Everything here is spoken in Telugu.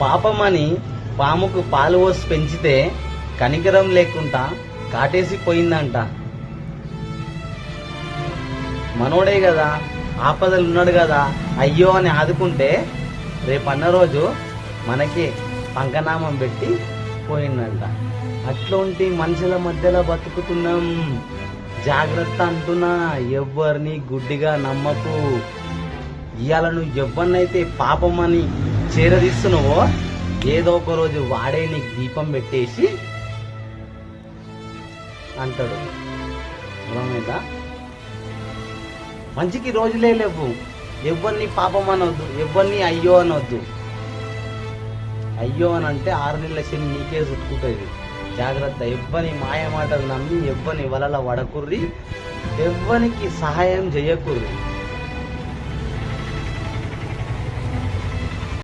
పాపమని పాముకు పాలు పోసి పెంచితే కనికరం లేకుండా కాటేసి పోయిందంట. మనోడే కదా, ఆపదలు ఉన్నాడు కదా, అయ్యో అని ఆదుకుంటే రేపన్న రోజు మనకి పంకనామం పెట్టి పోయిందంట. అట్లాంటి మనుషుల మధ్యలో బతుకుతున్నాం. జాగ్రత్త అంటున్నా, ఎవ్వరిని గుడ్డిగా నమ్మకు. ఇవాళ నువ్వు ఎవరినైతే పాపమని చేరదీస్తున్నావో ఏదో ఒక రోజు వాడే నీకు దీపం పెట్టేసి అంటాడు. అర్థమైందా? మంచికి రోజులే లేవు. ఎవరిని పాపం అనొద్దు, ఎవరిని అయ్యో అనొద్దు. అయ్యో అని అంటే 6 నెలల శని నీకే చుట్టుకుంటుంది. జాగ్రత్త. ఎవ్వని మాయ మాటలు నమ్మి ఎవ్వని వలల వడకుర్రి, ఎవ్వనికి సహాయం చేయకుర్రి.